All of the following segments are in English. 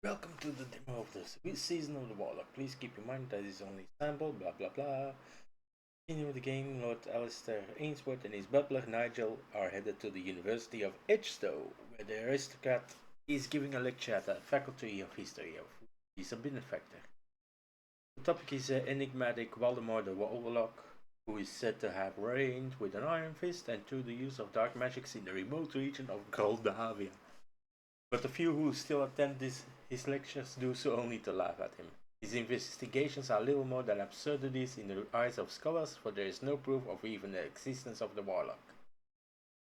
Welcome to the demo of the season of the Warlock. Please keep in mind that it's only sample, blah blah blah. Beginning of the game, Lord Alistair Ainsworth and his butler Nigel are headed to the University of Edgestowe, where the aristocrat is giving a lecture at the Faculty of History of he's a benefactor. The topic is enigmatic Waldemar the Warlock, who is said to have reigned with an iron fist and through the use of dark magics in the remote region of Goldavia. But the few who still attend his lectures do so only to laugh at him. His investigations are little more than absurdities in the eyes of scholars, for there is no proof of even the existence of the Warlock.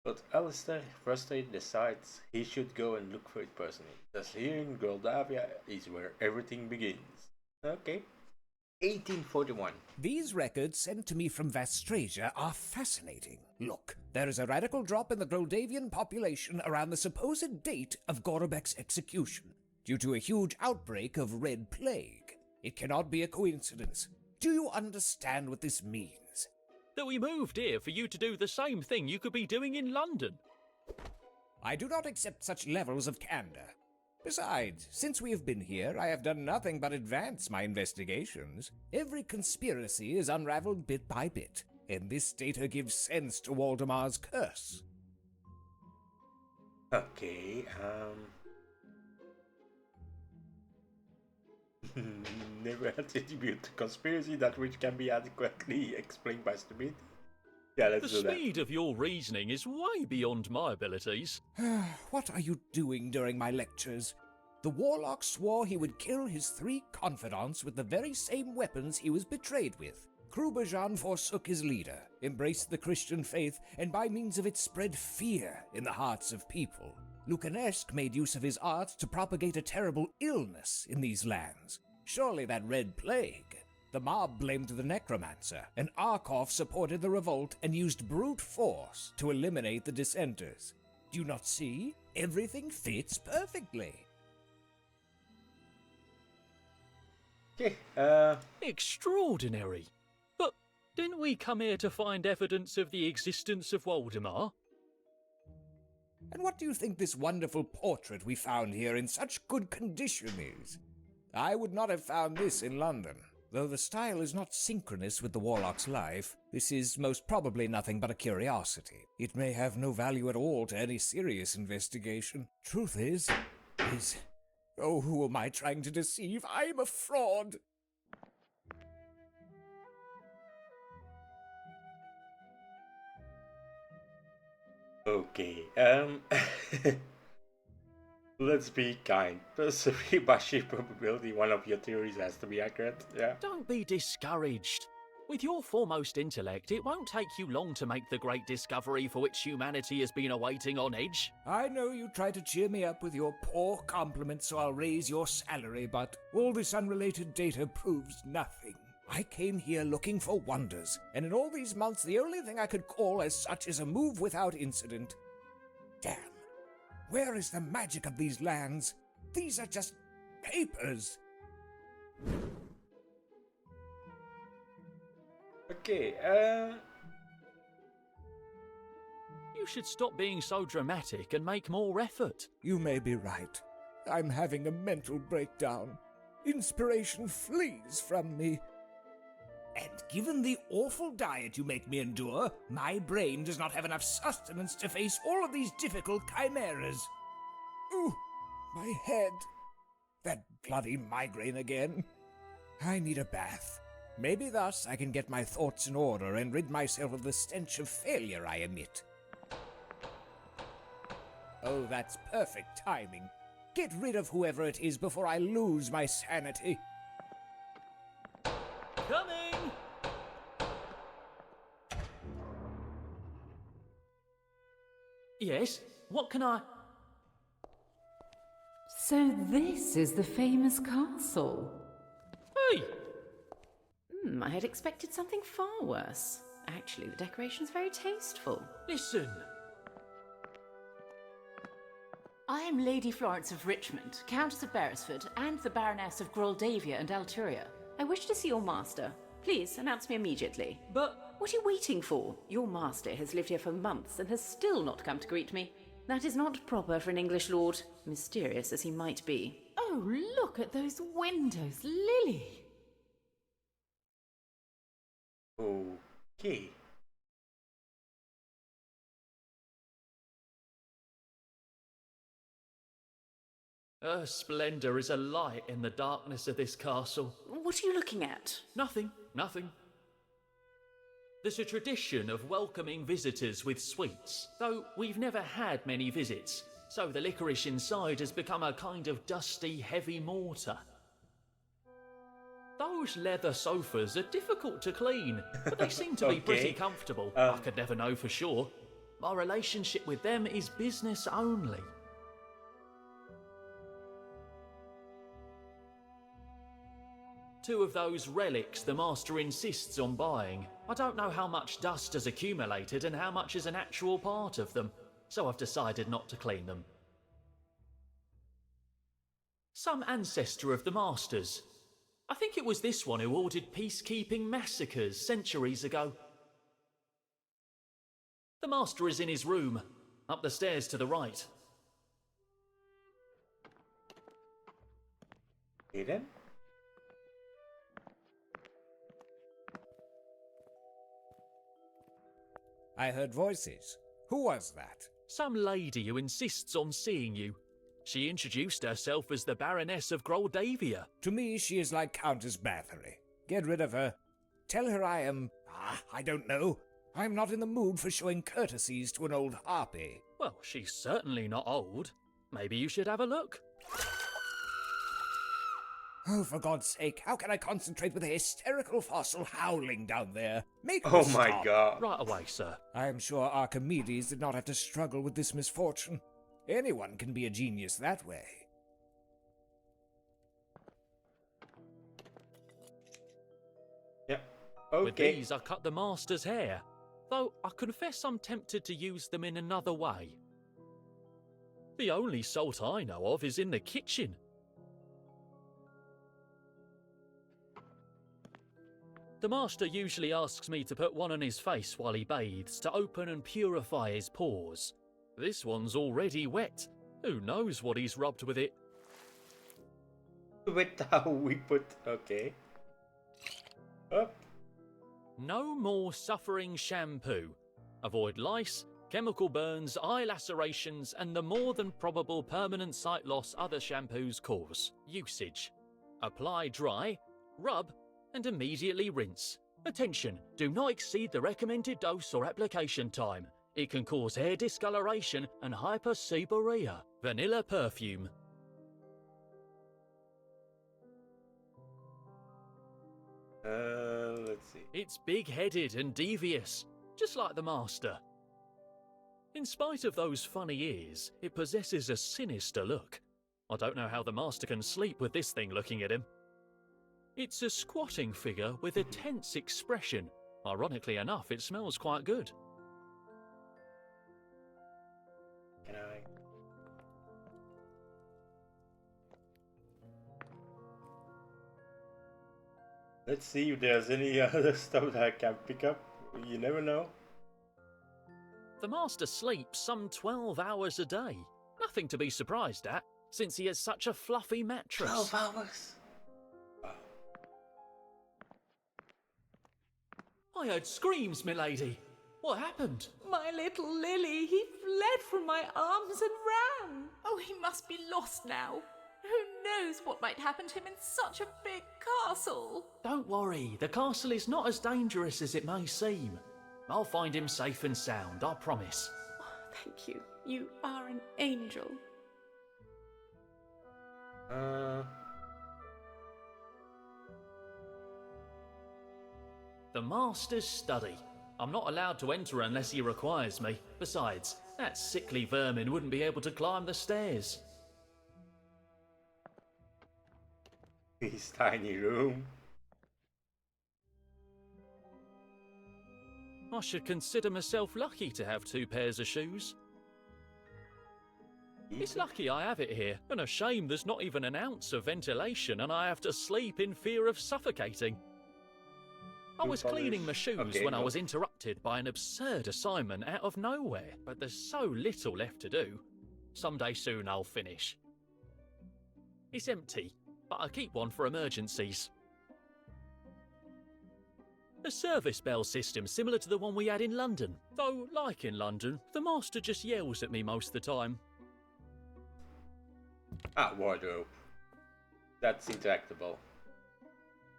But Alistair, frustrated, decides he should go and look for it personally. Thus here in Goldavia is where everything begins. Okay. 1841. These records sent to me from Vastrasia are fascinating. Look, there is a radical drop in the Goldavian population around the supposed date of Gorobek's execution, due to a huge outbreak of red plague. It cannot be a coincidence. Do you understand what this means? That we moved here for you to do the same thing you could be doing in London. I do not accept such levels of candor. Besides, since we have been here, I have done nothing but advance my investigations. Every conspiracy is unraveled bit by bit, and this data gives sense to Waldemar's curse. Okay, never attribute to conspiracy that which can be adequately explained by stupidity. Yeah, let's do The speed of your reasoning is way beyond my abilities. What are you doing during my lectures? The Warlock swore he would kill his 3 confidants with the very same weapons he was betrayed with. Kruberjan forsook his leader, embraced the Christian faith, and by means of it spread fear in the hearts of people. Lucanesque made use of his art to propagate a terrible illness in these lands. Surely that red plague. The mob blamed the necromancer, and Arkoff supported the revolt and used brute force to eliminate the dissenters. Do you not see? Everything fits perfectly. Okay, Extraordinary. But didn't we come here to find evidence of the existence of Waldemar? And what do you think this wonderful portrait we found here in such good condition is? I would not have found this in London. Though the style is not synchronous with the Warlock's life, this is most probably nothing but a curiosity. It may have no value at all to any serious investigation. Truth is... Oh, who am I trying to deceive? I am a fraud! okay, let's be kind. Persevere by sheer probability, one of your theories has to be accurate, yeah? Don't be discouraged. With your foremost intellect, it won't take you long to make the great discovery for which humanity has been awaiting on edge. I know you try to cheer me up with your poor compliments so I'll raise your salary, but all this unrelated data proves nothing. I came here looking for wonders, and in all these months the only thing I could call as such is a move without incident. Damn. Where is the magic of these lands? These are just papers. Okay, You should stop being so dramatic and make more effort. You may be right. I'm having a mental breakdown. Inspiration flees from me. And given the awful diet you make me endure, my brain does not have enough sustenance to face all of these difficult chimeras. Ooh, my head. That bloody migraine again. I need a bath. Maybe thus I can get my thoughts in order and rid myself of the stench of failure I emit. Oh, that's perfect timing. Get rid of whoever it is before I lose my sanity. Coming! Yes? What can I... So this is the famous castle. Hey! I had expected something far worse. Actually, the decoration's very tasteful. Listen. I am Lady Florence of Richmond, Countess of Beresford, and the Baroness of Groldavia and Alturia. I wish to see your master. Please, announce me immediately. But... What are you waiting for? Your master has lived here for months and has still not come to greet me. That is not proper for an English lord, mysterious as he might be. Oh, look at those windows, Lily. Okay. Her splendour is a light in the darkness of this castle. What are you looking at? Nothing, nothing. There's a tradition of welcoming visitors with sweets, though we've never had many visits, so the licorice inside has become a kind of dusty, heavy mortar. Those leather sofas are difficult to clean, but they seem to be pretty comfortable. I could never know for sure. My relationship with them is business only. Two of those relics the master insists on buying. I don't know how much dust has accumulated and how much is an actual part of them, so I've decided not to clean them. Some ancestor of the master's. I think it was this one who ordered peacekeeping massacres centuries ago. The master is in his room, up the stairs to the right. Okay then. I heard voices. Who was that? Some lady who insists on seeing you. She introduced herself as the Baroness of Groldavia. To me, she is like Countess Bathory. Get rid of her. Tell her I am... I don't know. I'm not in the mood for showing courtesies to an old harpy. Well, she's certainly not old. Maybe you should have a look. Oh, for God's sake, how can I concentrate with a hysterical fossil howling down there? Make her Oh stop. my god. Right away, sir. I am sure Archimedes did not have to struggle with this misfortune. Anyone can be a genius that way. Yep. With Okay. these, I cut the master's hair. Though I confess I'm tempted to use them in another way. The only salt I know of is in the kitchen. The master usually asks me to put one on his face while he bathes to open and purify his pores. This one's already wet. Who knows what he's rubbed with it? With how we put... Okay. Up. No more suffering shampoo. Avoid lice, chemical burns, eye lacerations, and the more than probable permanent sight loss other shampoos cause. Usage. Apply dry, rub, and immediately rinse. Attention, do not exceed the recommended dose or application time. It can cause hair discoloration and hyperseborrhea. Vanilla perfume. Let's see. It's big-headed and devious, just like the master. In spite of those funny ears, it possesses a sinister look. I don't know how the master can sleep with this thing looking at him. It's a squatting figure with a tense expression. Ironically enough, it smells quite good. Can I? Let's see if there's any other stuff that I can pick up. You never know. The master sleeps some 12 hours a day. Nothing to be surprised at, since he has such a fluffy mattress. 12 hours? Wow. I heard screams, milady. What happened? My little Lily, he fled from my arms and ran. Oh, he must be lost now. Who knows what might happen to him in such a big castle? Don't worry, the castle is not as dangerous as it may seem. I'll find him safe and sound, I promise. Oh, thank you. You are an angel. The master's study. I'm not allowed to enter unless he requires me. Besides, that sickly vermin wouldn't be able to climb the stairs. His tiny room. I should consider myself lucky to have 2 pairs of shoes. It's lucky I have it here, and a shame there's not even an ounce of ventilation and I have to sleep in fear of suffocating. I was cleaning my shoes Okay, when I no. was interrupted by an absurd assignment out of nowhere, but there's so little left to do. Someday soon I'll finish. It's empty, but I keep one for emergencies. A service bell system similar to the one we had in London. Though, like in London, the master just yells at me most of the time. Ah, wardrobe. That's interactable.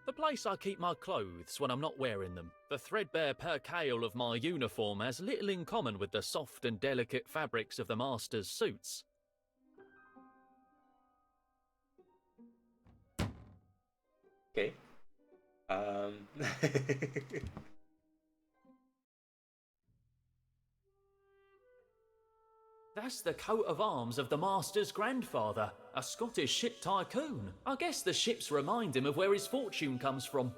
The place I keep my clothes when I'm not wearing them. The threadbare percale of my uniform has little in common with the soft and delicate fabrics of the master's suits. Okay. That's the coat of arms of the master's grandfather, a Scottish ship tycoon. I guess the ships remind him of where his fortune comes from.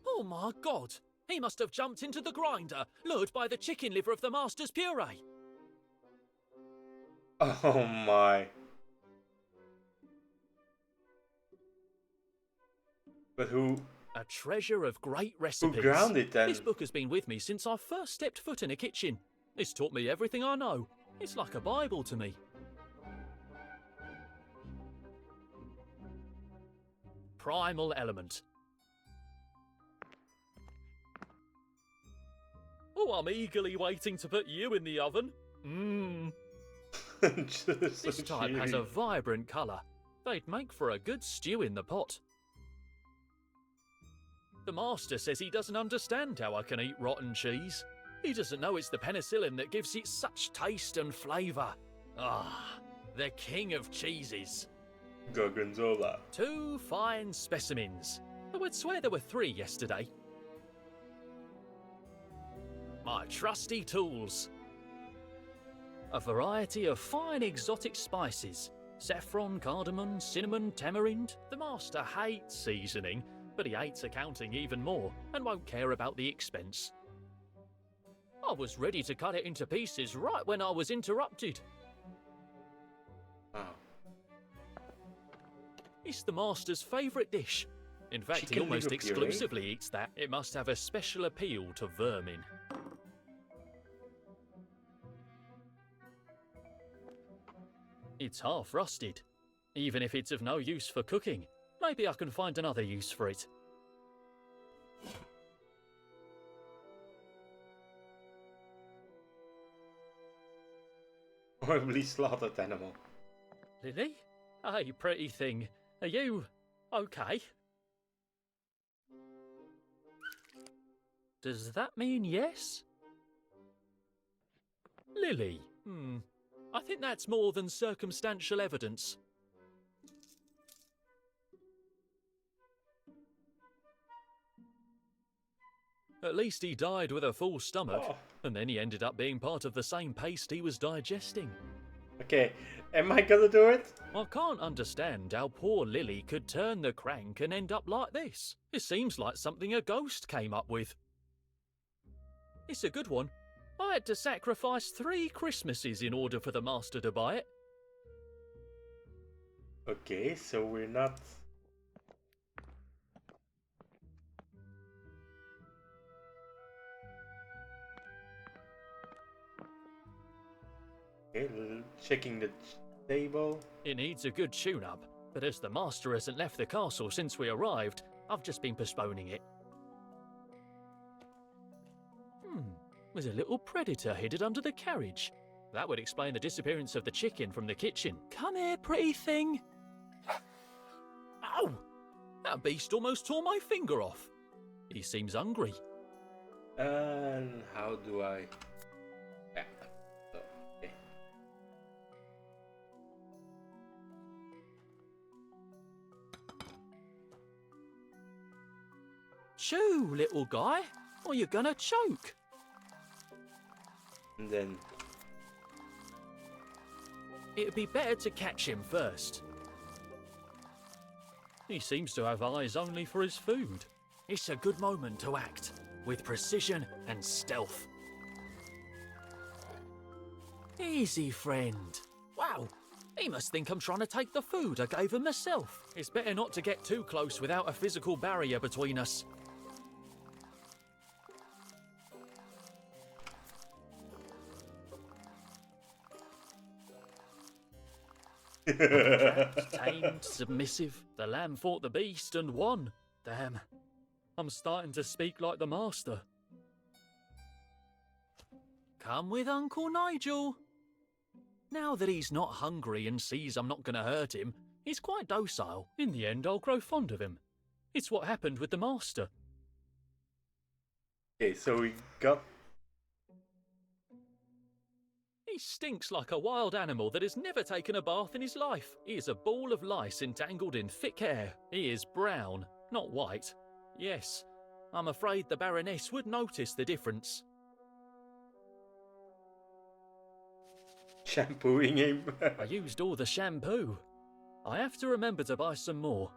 Oh my god! He must have jumped into the grinder, lured by the chicken liver of the master's puree. Oh my. But who A treasure of great recipes. ground it then? This book has been with me since I first stepped foot in a kitchen. It's taught me everything I know. It's like a Bible to me. Primal element. Oh, I'm eagerly waiting to put you in the oven. Mmm. This type has a vibrant colour. They'd make for a good stew in the pot. The master says he doesn't understand how I can eat rotten cheese. He doesn't know it's the penicillin that gives it such taste and flavour. Ah, the king of cheeses. Gorgonzola. 2 fine specimens. I would swear there were 3 yesterday. My trusty tools. A variety of fine exotic spices. Saffron, cardamom, cinnamon, tamarind. The master hates seasoning, but he hates accounting even more and won't care about the expense. I was ready to cut it into pieces right when I was interrupted. Wow. It's the master's favourite dish. In fact, he Chicken almost liver puree? exclusively eats that. It must have a special appeal to vermin. It's half rusted. Even if it's of no use for cooking, maybe I can find another use for it. Horribly slaughtered animal. Lily? Hey, pretty thing. Are you okay? Does that mean yes? Lily? I think that's more than circumstantial evidence. At least he died with a full stomach, and then he ended up being part of the same paste he was digesting. Okay, am I gonna do it? I can't understand how poor Lily could turn the crank and end up like this. It seems like something a ghost came up with. It's a good one. I had to sacrifice 3 Christmases in order for the master to buy it. Okay, so we're not... Okay, checking the table. It needs a good tune-up, but as the master hasn't left the castle since we arrived, I've just been postponing it. There's a little predator hidden under the carriage. That would explain the disappearance of the chicken from the kitchen. Come here, pretty thing. Ow! That beast almost tore my finger off. He seems hungry. And how do I... Yeah. So, okay. Chew, little guy, or you're gonna choke. And then... It'd be better to catch him first. He seems to have eyes only for his food. It's a good moment to act, with precision and stealth. Easy, friend. Wow, He must think I'm trying to take the food I gave him myself. It's better not to get too close without a physical barrier between us. Trapped, tamed, submissive. The lamb fought the beast and won. Damn. I'm starting to speak like the master. Come with Uncle Nigel. Now that he's not hungry and sees I'm not going to hurt him, he's quite docile. In the end, I'll grow fond of him. It's what happened with the master. Okay, so we got... He stinks like a wild animal that has never taken a bath in his life. He is a ball of lice entangled in thick hair. He is brown, not white. Yes, I'm afraid the Baroness would notice the difference. Shampooing him. I used all the shampoo. I have to remember to buy some more.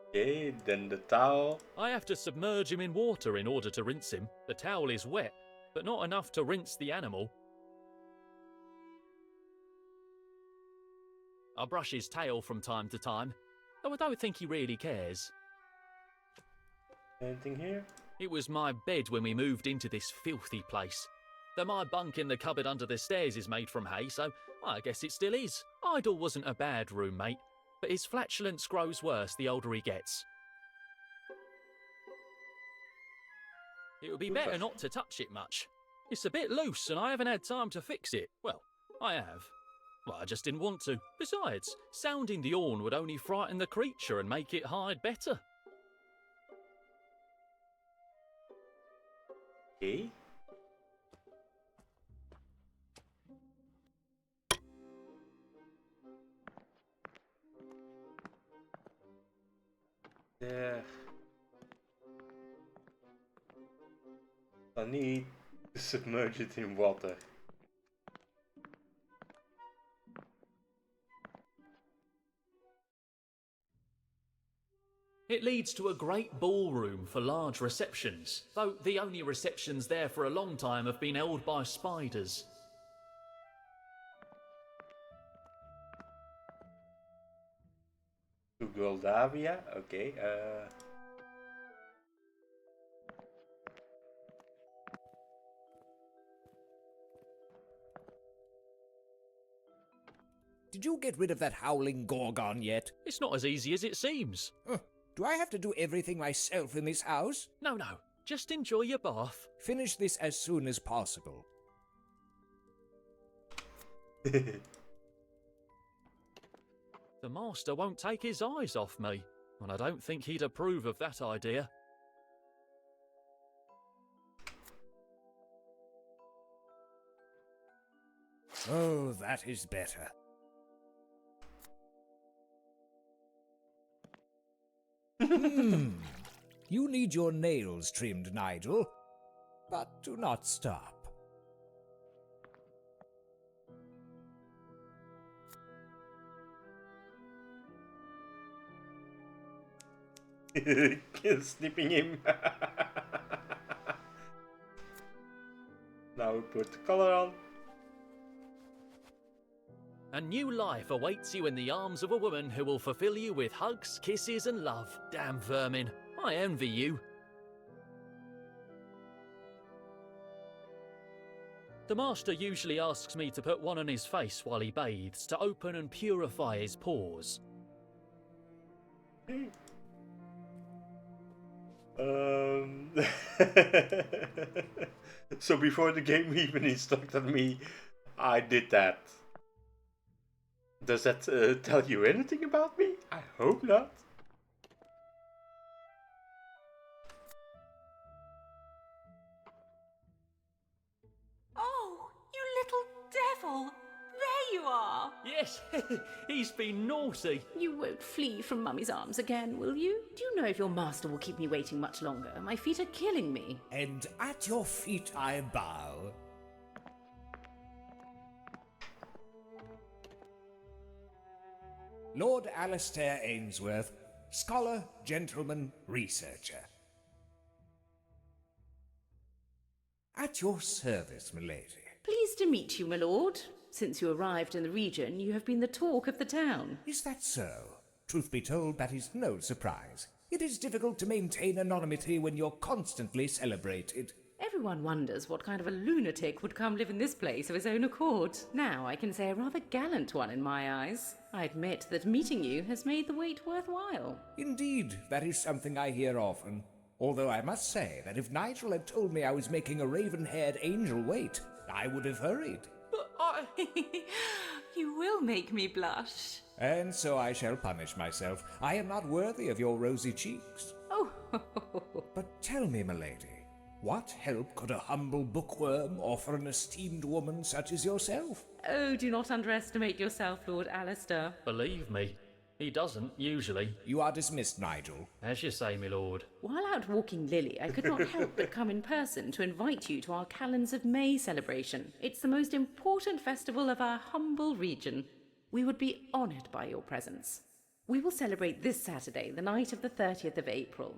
Okay, then the towel. I have to submerge him in water in order to rinse him. The towel is wet, but not enough to rinse the animal. I brush his tail from time to time, though I don't think he really cares. Anything here? It was my bed when we moved into this filthy place. Though my bunk in the cupboard under the stairs is made from hay, so I guess it still is. Idle wasn't a bad roommate, but his flatulence grows worse the older he gets. It would be better not to touch it much. It's a bit loose and I haven't had time to fix it. Well, I have. Well, I just didn't want to. Besides, sounding the horn would only frighten the creature and make it hide better. Okay. There. I need to submerge it in water. It leads to a great ballroom for large receptions, though the only receptions there for a long time have been held by spiders. To Goldavia, okay. Did you get rid of that howling gorgon yet? It's not as easy as it seems. Do I have to do everything myself in this house? No, just enjoy your bath. Finish this as soon as possible. The master won't take his eyes off me, and I don't think he'd approve of that idea. Oh, that is better. You need your nails trimmed, Nigel. But do not stop. Snipping him. Now we put the color on. A new life awaits you in the arms of a woman who will fulfill you with hugs, kisses and love. Damn vermin, I envy you. The master usually asks me to put one on his face while he bathes to open and purify his pores. So before the game even instructed me, I did that. Does that tell you anything about me? I hope not. Oh, you little devil! There you are! Yes, he's been naughty. You won't flee from Mummy's arms again, will you? Do you know if your master will keep me waiting much longer? My feet are killing me. And at your feet I bow. Lord Alistair Ainsworth, scholar, gentleman, researcher. At your service, milady. Pleased to meet you, my lord. Since you arrived in the region, you have been the talk of the town. Is that so? Truth be told, that is no surprise. It is difficult to maintain anonymity when you're constantly celebrated. Everyone wonders what kind of a lunatic would come live in this place of his own accord. Now I can say a rather gallant one in my eyes. I admit that meeting you has made the wait worthwhile. Indeed, that is something I hear often. Although I must say that if Nigel had told me I was making a raven-haired angel wait, I would have hurried. But you will make me blush. And so I shall punish myself. I am not worthy of your rosy cheeks. Oh, But tell me, milady, what help could a humble bookworm offer an esteemed woman such as yourself? oh, do not underestimate yourself, Lord Alistair. Believe me, he doesn't usually. You are dismissed, Nigel. As you say, my lord. While out walking Lily, I could not help but come in person to invite you to our Calends of May celebration. It's the most important festival of our humble region. We would be honoured by your presence. We will celebrate this Saturday, the night of the 30th of April.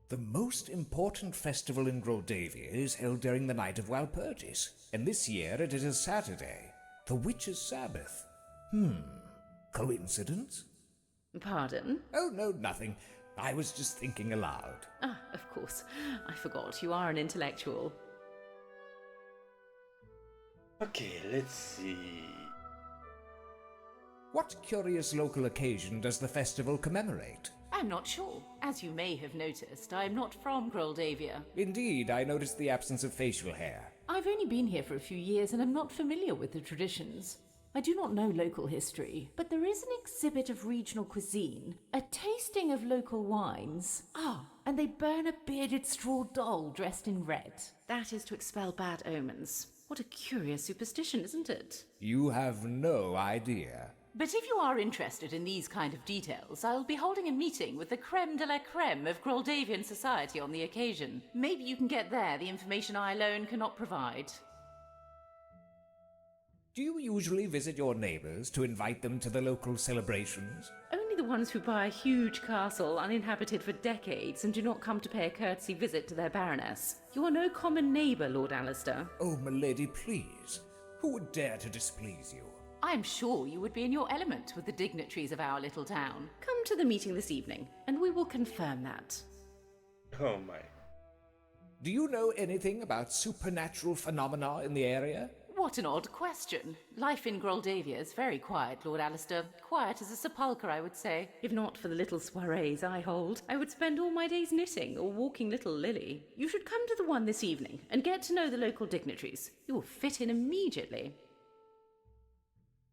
The most important festival in Groldavia is held during the night of Walpurgis, and this year it is a Saturday, the Witch's Sabbath. Coincidence? Pardon? Oh, no, nothing. I was just thinking aloud. Ah, of course. I forgot, you are an intellectual. Okay, let's see. What curious local occasion does the festival commemorate? I'm not sure. As you may have noticed, I am not from Groldavia. Indeed, I noticed the absence of facial hair. I've only been here for a few years and am not familiar with the traditions. I do not know local history, but there is an exhibit of regional cuisine, a tasting of local wines. Ah, and they burn a bearded straw doll dressed in red. That is to expel bad omens. What a curious superstition, isn't it? You have no idea. But if you are interested in these kind of details, I'll be holding a meeting with the creme de la creme of Groldavian society on the occasion. Maybe you can get there the information I alone cannot provide. Do you usually visit your neighbours to invite them to the local celebrations? Only the ones who buy a huge castle uninhabited for decades and do not come to pay a courtesy visit to their baroness. You are no common neighbour, Lord Alistair. Oh, milady, please. Who would dare to displease you? I am sure you would be in your element with the dignitaries of our little town. Come to the meeting this evening, and we will confirm that. Oh my. Do you know anything about supernatural phenomena in the area? What an odd question. Life in Groldavia is very quiet, Lord Alistair. Quiet as a sepulchre, I would say. If not for the little soirees I hold, I would spend all my days knitting or walking little Lily. You should come to the one this evening and get to know the local dignitaries. You will fit in immediately.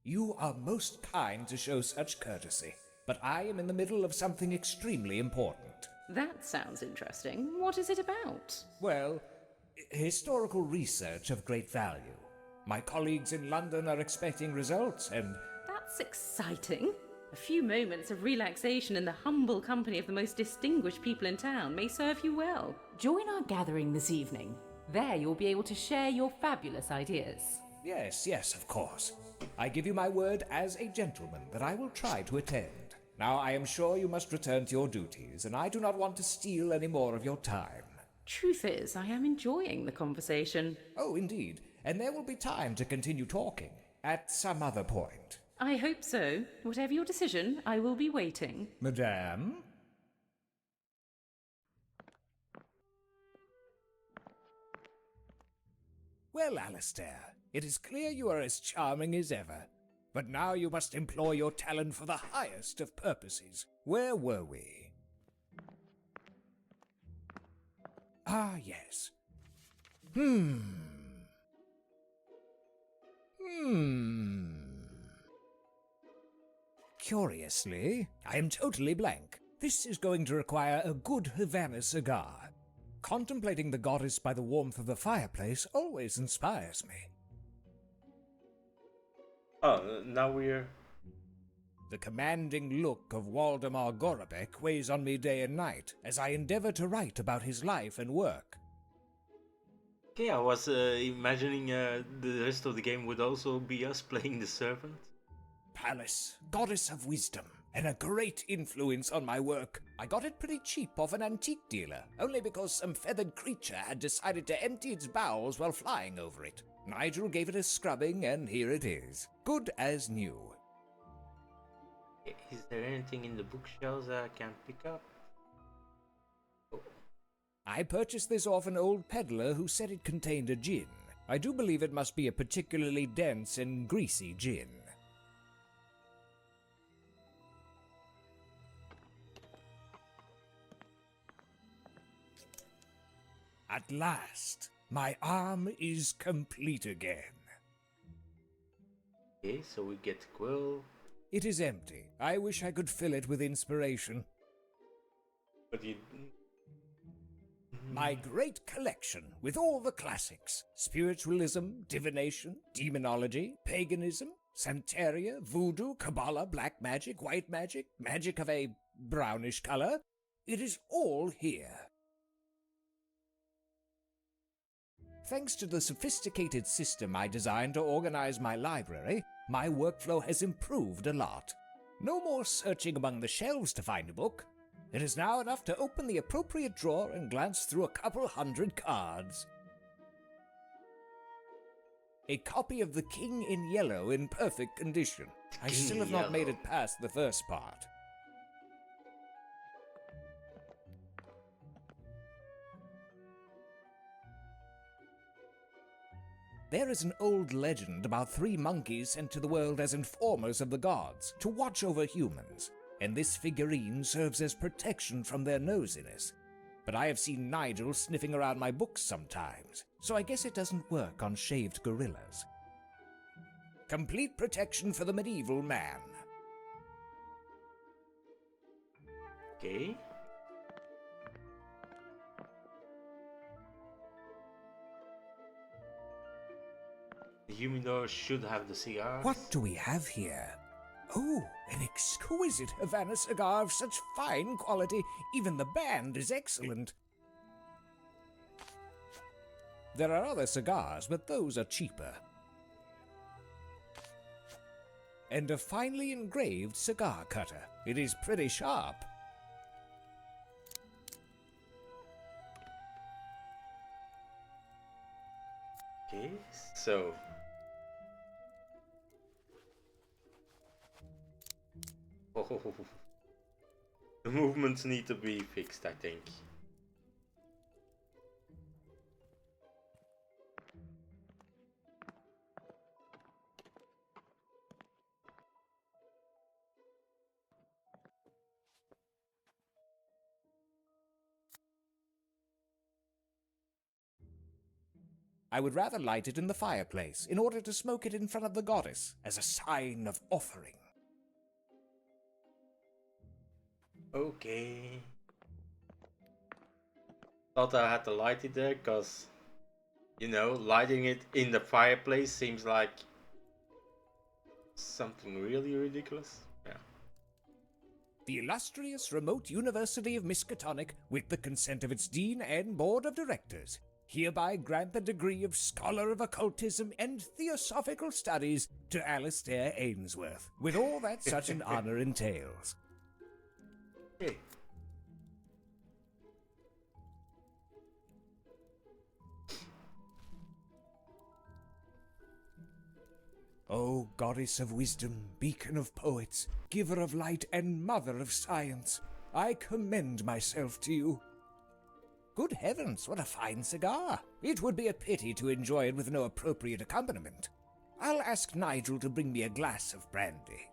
You are most kind to show such courtesy, but I am in the middle of something extremely important. That sounds interesting. What is it about? Well, historical research of great value. My colleagues in London are expecting results, and... That's exciting. A few moments of relaxation in the humble company of the most distinguished people in town may serve you well. Join our gathering this evening. There you'll be able to share your fabulous ideas. Yes, of course. I give you my word as a gentleman that I will try to attend. Now, I am sure you must return to your duties, and I do not want to steal any more of your time. Truth is, I am enjoying the conversation. Oh, indeed. And there will be time to continue talking at some other point. I hope so. Whatever your decision, I will be waiting. Madame? Well, Alistair, it is clear you are as charming as ever. But now you must employ your talent for the highest of purposes. Where were we? Ah, yes. Curiously, I am totally blank. This is going to require a good Havana cigar. Contemplating the goddess by the warmth of the fireplace always inspires me. Oh, now we're... The commanding look of Waldemar Gorobek weighs on me day and night as I endeavor to write about his life and work. Okay, I was imagining the rest of the game would also be us playing the servant. Pallas, goddess of wisdom, and a great influence on my work. I got it pretty cheap off an antique dealer, only because some feathered creature had decided to empty its bowels while flying over it. Nigel gave it a scrubbing, and here it is. Good as new. Is there anything in the bookshelves that I can pick up? Oh. I purchased this off an old peddler who said it contained a gin. I do believe it must be a particularly dense and greasy gin. At last, my arm is complete again. Okay, so we get quill. It is empty. I wish I could fill it with inspiration. But you... My great collection with all the classics. Spiritualism, divination, demonology, paganism, Santeria, voodoo, Kabbalah, black magic, white magic, magic of a brownish color. It is all here. Thanks to the sophisticated system I designed to organize my library, my workflow has improved a lot. No more searching among the shelves to find a book. It is now enough to open the appropriate drawer and glance through a couple hundred cards. A copy of The King in Yellow in perfect condition. I still have not made it past the first part. There is an old legend about 3 monkeys sent to the world as informers of the gods to watch over humans, and this figurine serves as protection from their nosiness. But I have seen Nigel sniffing around my books sometimes, so I guess it doesn't work on shaved gorillas. Complete protection for the medieval man. Okay. The humidor should have the cigars. What do we have here? Oh, an exquisite Havana cigar of such fine quality, even the band is excellent. There are other cigars, but those are cheaper. And a finely engraved cigar cutter. It is pretty sharp. Okay, so... Oh, the movements need to be fixed, I think. I would rather light it in the fireplace in order to smoke it in front of the goddess as a sign of offering. Okay. Thought I had to light it there, cause, you know, lighting it in the fireplace seems like something really ridiculous. Yeah. The illustrious remote University of Miskatonic, with the consent of its dean and board of directors, hereby grant the degree of Scholar of Occultism and Theosophical Studies to Alistair Ainsworth, with all that such an honor entails. Hey. O goddess of wisdom, beacon of poets, giver of light and mother of science, I commend myself to you. Good heavens, what a fine cigar! It would be a pity to enjoy it with no appropriate accompaniment. I'll ask Nigel to bring me a glass of brandy.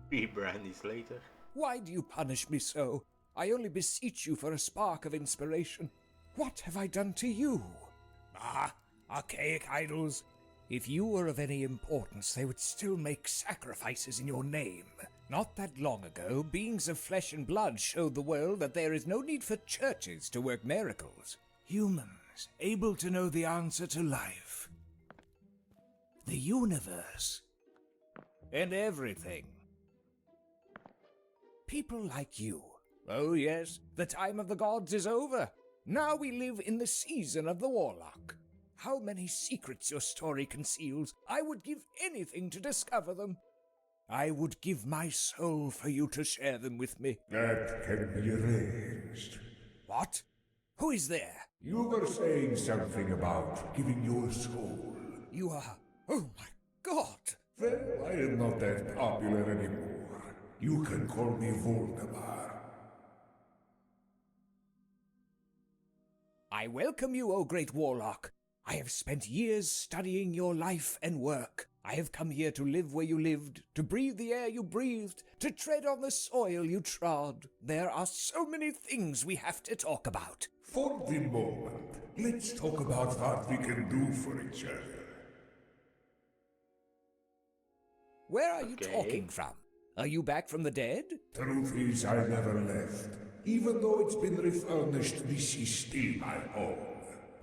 3 brandies later. Why do you punish me so? I only beseech you for a spark of inspiration. What have I done to you? Ah, archaic idols. If you were of any importance, they would still make sacrifices in your name. Not that long ago, beings of flesh and blood showed the world that there is no need for churches to work miracles. Humans, able to know the answer to life, the universe, and everything. People like you. Oh yes, the time of the gods is over. Now we live in the season of the Warlock. How many secrets your story conceals. I would give anything to discover them. I would give my soul for you to share them with me. That can be arranged. What? Who is there? You were saying something about giving your soul. You are... Oh my God! Well, I am not that popular anymore. You can call me Voldemort. I welcome you, O great Warlock. I have spent years studying your life and work. I have come here to live where you lived, to breathe the air you breathed, to tread on the soil you trod. There are so many things we have to talk about. For the moment, let's talk about what we can do for each other. Where are you Okay. talking from? Are you back from the dead? Truth is, I never left. Even though it's been refurnished, this is still my home.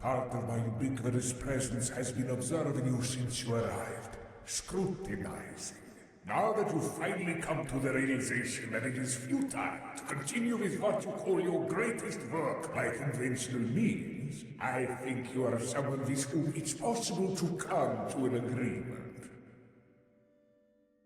Part of my ubiquitous presence has been observing you since you arrived, scrutinizing. Now that you've finally come to the realization that it is futile to continue with what you call your greatest work by conventional means, I think you are someone with whom it's possible to come to an agreement.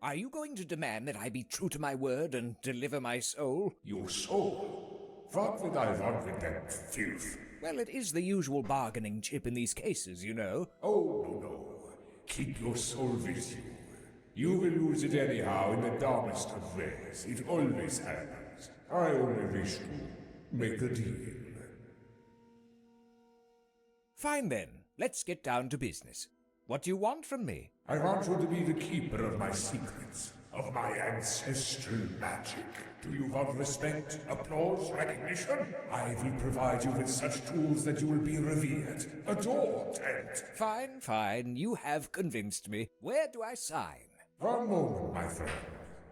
Are you going to demand that I be true to my word and deliver my soul? Your soul? What would I want with that filth? Well, it is the usual bargaining chip in these cases, you know. Oh, no. Keep your soul with you. You will lose it anyhow in the dumbest of ways. It always happens. I only wish to make a deal. Fine then, let's get down to business. What do you want from me? I want you to be the keeper of my secrets, of my ancestral magic. Do you want respect, applause, recognition? I will provide you with such tools that you will be revered, adored, and... Fine, fine, you have convinced me. Where do I sign? One moment, my friend.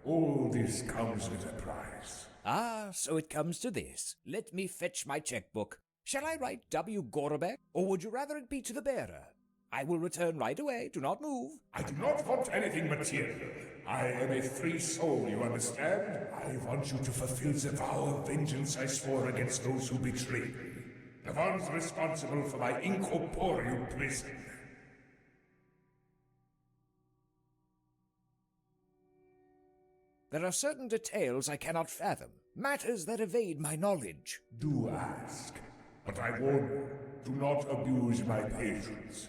All this comes with a price. Ah, so it comes to this. Let me fetch my checkbook. Shall I write W. Gorbeck, or would you rather it be to the bearer? I will return right away. Do not move. I do not want anything material. I am a free soul, you understand? I want you to fulfill the vow of vengeance I swore against those who betrayed me. The ones responsible for my incorporeal prison. There are certain details I cannot fathom, matters that evade my knowledge. Do ask. But I warn you, do not abuse my patience.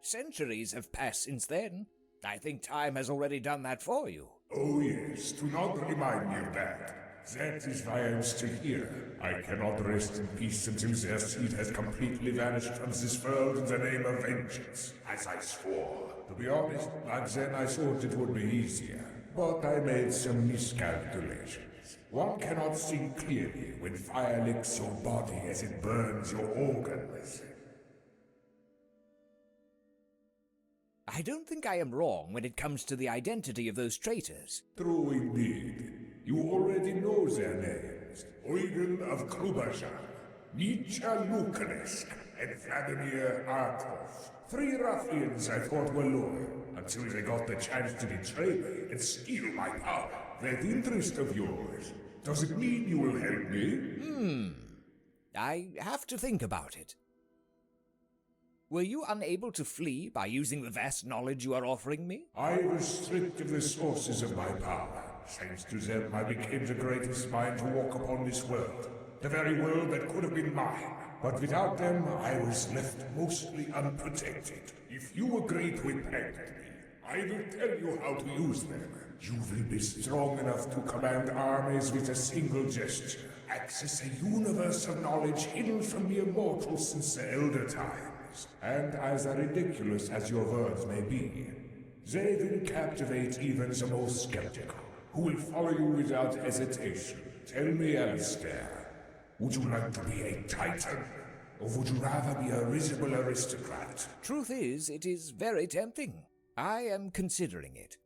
Centuries have passed since then. I think time has already done that for you. Oh yes, do not remind me of that. That is why I am still here. I cannot rest in peace until their seed has completely vanished from this world in the name of vengeance, as I swore. To be honest, back then I thought it would be easier, but I made some miscalculations. One cannot see clearly when fire licks your body as it burns your organs. I don't think I am wrong when it comes to the identity of those traitors. True indeed. You already know their names. Eugen of Kruberjan, Nietzsche Lukanesk, and Vladimir Arkov. 3 ruffians I thought were loyal, until they got the chance to betray me and steal my power. That interest of yours, does it mean you will help me? I have to think about it. Were you unable to flee by using the vast knowledge you are offering me? I was stripped of the sources of my power. Thanks to them, I became the greatest mind to walk upon this world. The very world that could have been mine. But without them, I was left mostly unprotected. If you agree to impact me, I will tell you how to use them. You will be strong enough to command armies with a single gesture. Access a universe of knowledge hidden from the immortals since the Elder Times. And as ridiculous as your words may be, they will captivate even the most skeptical, who will follow you without hesitation. Tell me, Alistair, would you like to be a titan, or would you rather be a risible aristocrat? Truth is, it is very tempting. I am considering it.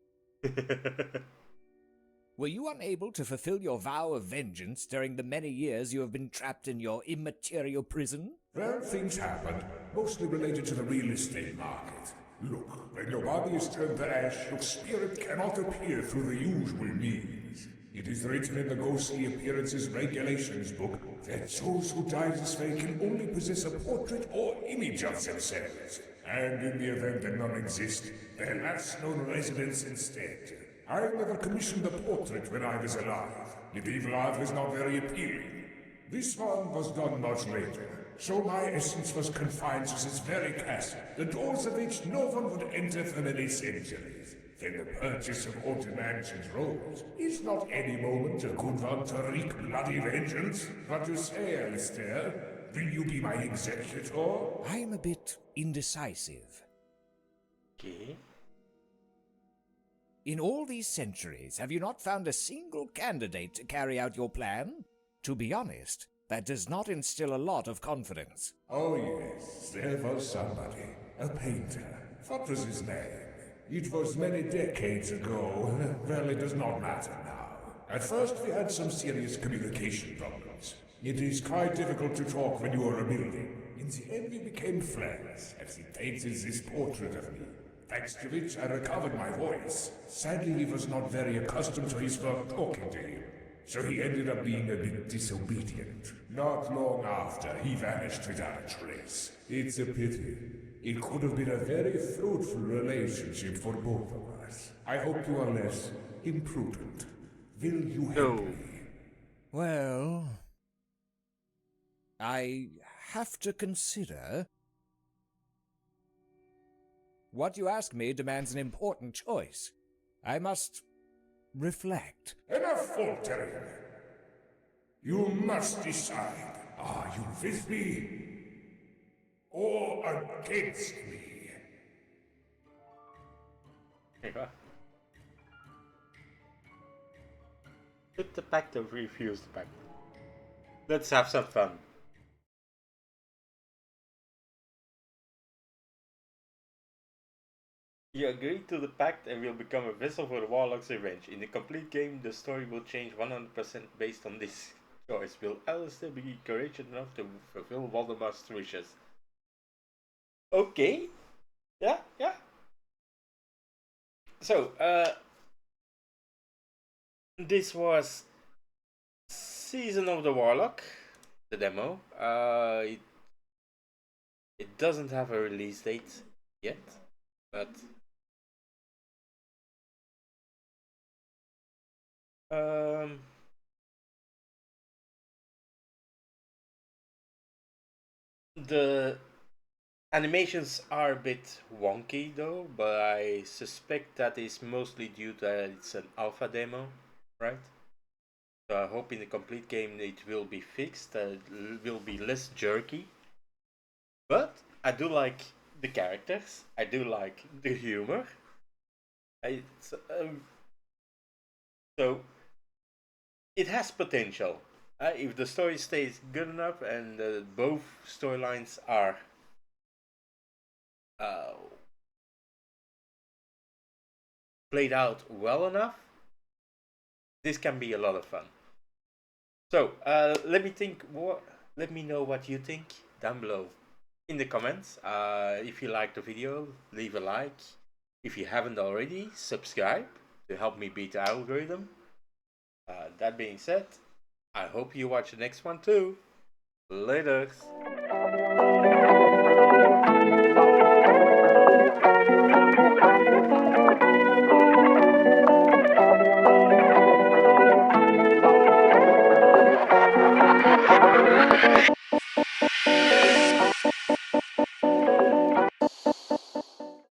Were you unable to fulfill your vow of vengeance during the many years you have been trapped in your immaterial prison? Well, things happened, mostly related to the real estate market. Look, when your body is turned to ash, your spirit cannot appear through the usual means. It is written in the ghostly appearances regulations book that those who die this way can only possess a portrait or image of themselves. And in the event that none exist, their last known residence instead. I never commissioned the portrait when I was alive. Medieval art was not very appealing. This one was done much later, so my essence was confined to this very castle, the doors of which no one would enter for many centuries. Then the purchase of haunted mansions rolls. Is not any moment a good one to wreak bloody vengeance? What you say, Alistair? Will you be my executor? I'm a bit indecisive. Okay. In all these centuries, have you not found a single candidate to carry out your plan? To be honest, that does not instill a lot of confidence. Oh yes, there was somebody. A painter. What was his name? It was many decades ago. Well, it does not matter now. At first we had some serious communication problems. It is quite difficult to talk when you are a building. In the end we became friends, as he painted this portrait of me. Thanks to which I recovered my voice. Sadly, he was not very accustomed to his work talking to him, so he ended up being a bit disobedient. Not long after, he vanished without a trace. It's a pity. It could have been a very fruitful relationship for both of us. I hope you are less imprudent. Will you help me? Well, I have to consider. What you ask me demands an important choice. I must reflect. Enough faltering. You must decide. Are you with me or against me? Yeah. Hit the pact or refuse the pact. Let's have some fun. You agree to the pact and will become a vessel for the Warlock's revenge. In the complete game, the story will change 100% based on this choice. Will Alistair be courageous enough to fulfill Voldemort's wishes? Okay. Yeah. So, this was Season of the Warlock, the demo. It doesn't have a release date yet, but the animations are a bit wonky though, but I suspect that is mostly due to that it's an alpha demo, right? So I hope in the complete game it will be fixed, it will be less jerky. But I do like the characters, I do like the humor. So it has potential. If the story stays good enough and both storylines are played out well enough, this can be a lot of fun. So let me know what you think down below in the comments. If you liked the video, leave a like. If you haven't already, subscribe to help me beat the algorithm. That being said, I hope you watch the next one too. Later.